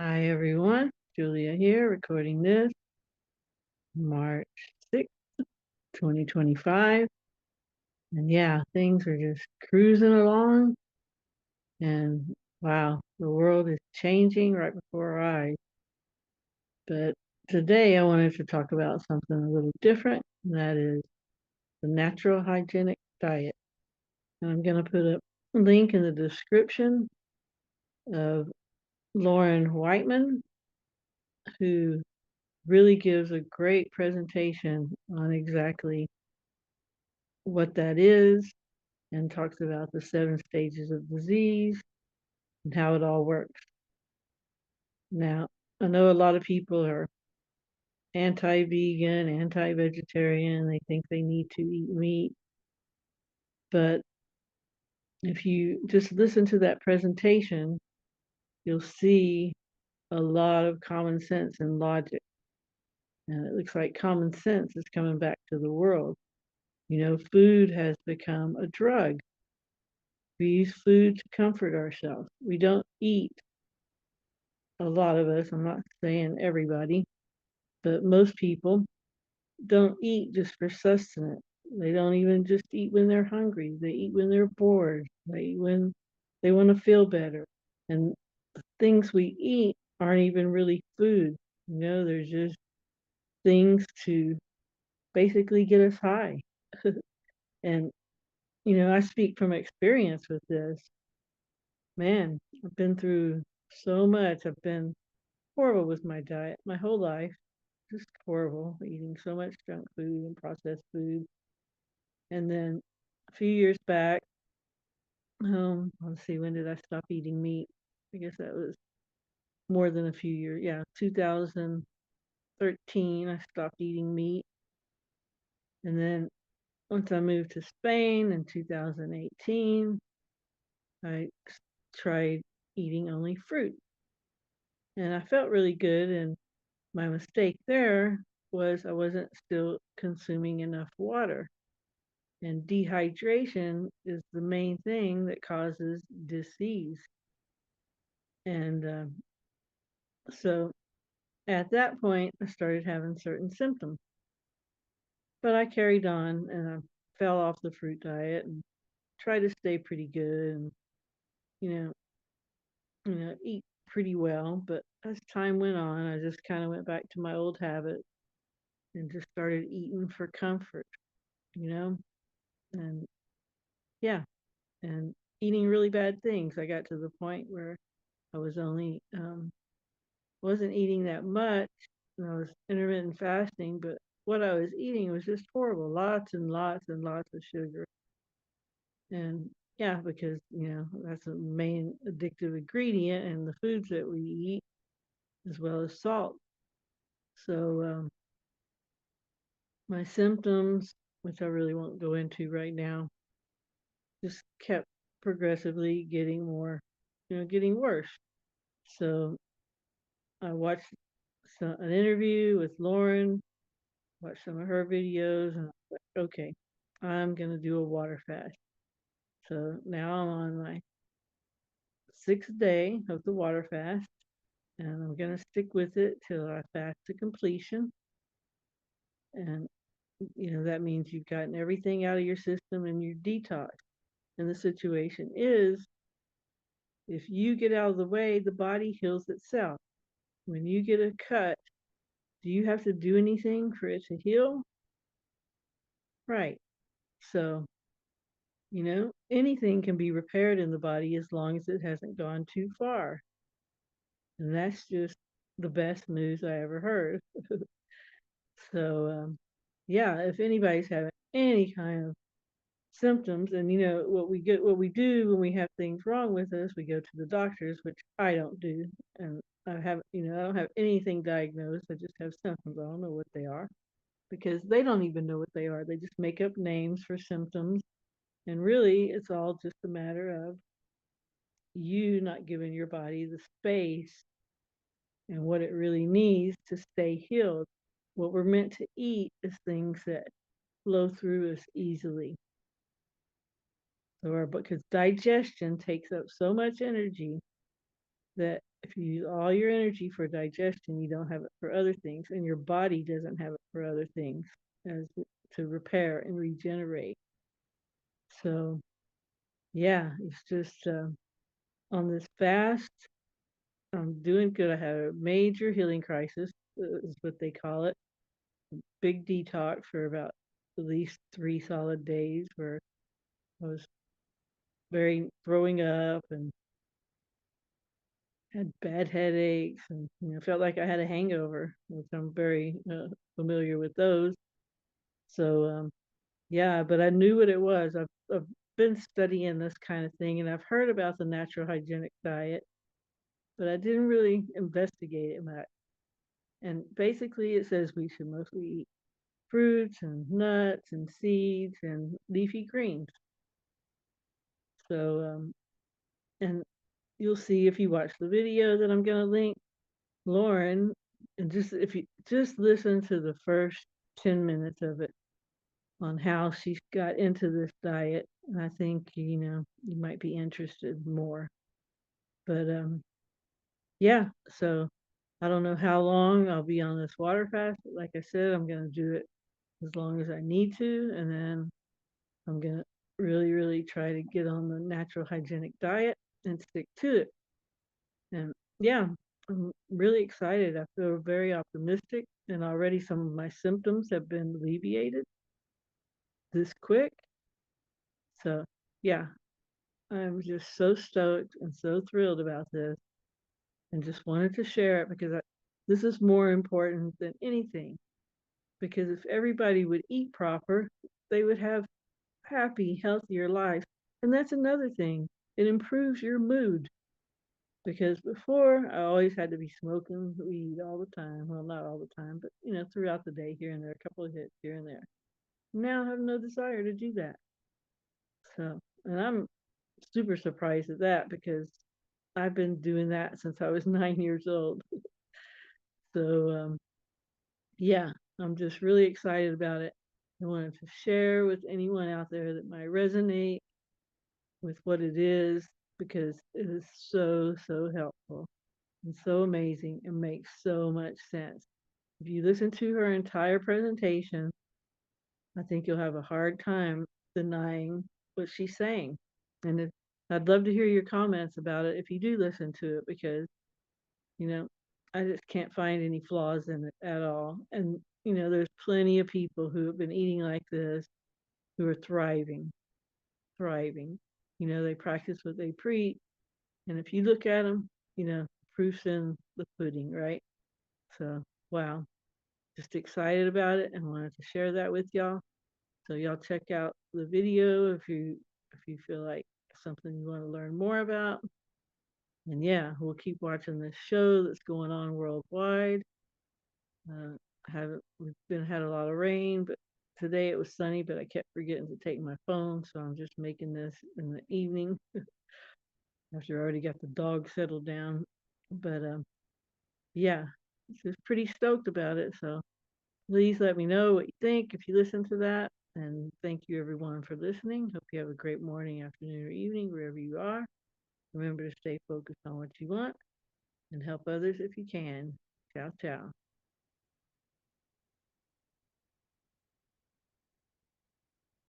Hi everyone, Julia here, recording this March 6th, 2025. And yeah, things are just cruising along. And wow, the world is changing right before our eyes. But today I wanted to talk about something a little different, and that is the natural hygienic diet. And I'm going to put a link in the description of Lauren Whiteman, who really gives a great presentation on exactly what that is and talks about the 7 stages of disease and how it all works. Now, I know a lot of people are anti-vegan, anti-vegetarian. They think they need to eat meat. But if you just listen to that presentation, you'll see a lot of common sense and logic. And it looks like common sense is coming back to the world. Food has become a drug. We use food to comfort ourselves. We don't eat, a lot of us, I'm not saying everybody, but most people don't eat just for sustenance. They don't even just eat when they're hungry. They eat when they're bored. They eat when they want to feel better. And the things we eat aren't even really food. There's just things to basically get us high. And, I speak from experience with this. Man, I've been through so much. I've been horrible with my diet my whole life. Just horrible, eating so much junk food and processed food. And then a few years back, let's see, when did I stop eating meat? I guess that was more than a few years. Yeah, 2013, I stopped eating meat. And then once I moved to Spain in 2018, I tried eating only fruit. And I felt really good. And my mistake there was I wasn't still consuming enough water. And dehydration is the main thing that causes disease. And so at that point, I started having certain symptoms. But I carried on and I fell off the fruit diet and tried to stay pretty good and, you know, eat pretty well. But as time went on, I just kind of went back to my old habit and just started eating for comfort, you know, and yeah, and eating really bad things. I got to the point where I was only wasn't eating that much. And I was intermittent fasting, but what I was eating was just horrible. Lots and lots and lots of sugar. And yeah, because that's the main addictive ingredient in the foods that we eat, as well as salt. So my symptoms, which I really won't go into right now, just kept progressively getting more, getting worse. So I watched an interview with Lauren, watched some of her videos, and I was like, okay, I'm gonna do a water fast. So now I'm on my 6th day of the water fast, and I'm gonna stick with it till I fast to completion. And that means you've gotten everything out of your system and you're detox. And the situation is, if you get out of the way, the body heals itself. When you get a cut, do you have to do anything for it to heal? Right. So, anything can be repaired in the body as long as it hasn't gone too far. And that's just the best news I ever heard. So, yeah, if anybody's having any kind of symptoms, and what we do when we have things wrong with us, we go to the doctors, which I don't do. And I don't have anything diagnosed. I just have symptoms. I don't know what they are because they don't even know what they are. They just make up names for symptoms. And really, it's all just a matter of you not giving your body the space and what it really needs to stay healed. What we're meant to eat is things that flow through us easily. Because digestion takes up so much energy that if you use all your energy for digestion, you don't have it for other things, and your body doesn't have it for other things as to repair and regenerate. So yeah, it's just on this fast, I'm doing good. I had a major healing crisis, is what they call it. Big detox for about at least 3 solid days, where I was very throwing up and had bad headaches, and felt like I had a hangover, which I'm very familiar with those. So yeah, but I knew what it was. I've been studying this kind of thing, and I've heard about the natural hygienic diet, but I didn't really investigate it much. And basically, it says we should mostly eat fruits and nuts and seeds and leafy greens. So and you'll see if you watch the video that I'm going to link, Lauren, and just if you just listen to the first 10 minutes of it on how she got into this diet, and I think you might be interested more. But yeah, so I don't know how long I'll be on this water fast, but like I said, I'm going to do it as long as I need to, and then I'm going to really, really try to get on the natural hygienic diet and stick to it. And yeah, I'm really excited. I feel very optimistic, and already some of my symptoms have been alleviated this quick. So yeah, I'm just so stoked and so thrilled about this, and just wanted to share it because this is more important than anything. Because if everybody would eat proper, they would have happy, healthier lives. And that's another thing. It improves your mood. Because before, I always had to be smoking weed all the time. Well, not all the time, but throughout the day, here and there, a couple of hits here and there. Now I have no desire to do that. So, and I'm super surprised at that because I've been doing that since I was 9 years old. So, yeah, I'm just really excited about it. I wanted to share with anyone out there that might resonate with what it is because it is so, so helpful and so amazing and makes so much sense. If you listen to her entire presentation, I think you'll have a hard time denying what she's saying. And I'd love to hear your comments about it if you do listen to it because, you know, I just can't find any flaws in it at all. And, there's plenty of people who have been eating like this who are thriving, thriving. They practice what they preach. And if you look at them, proof's in the pudding, right? So, wow, just excited about it and wanted to share that with y'all. So y'all check out the video if you feel like something you want to learn more about. And yeah, we'll keep watching this show that's going on worldwide. Uh, we've had a lot of rain, but today it was sunny, but I kept forgetting to take my phone, so I'm just making this in the evening after I already got the dog settled down. But yeah, just pretty stoked about it. So please let me know what you think if you listen to that. And thank you everyone for listening. Hope you have a great morning, afternoon, or evening, wherever you are. Remember to stay focused on what you want and help others if you can. Ciao, ciao.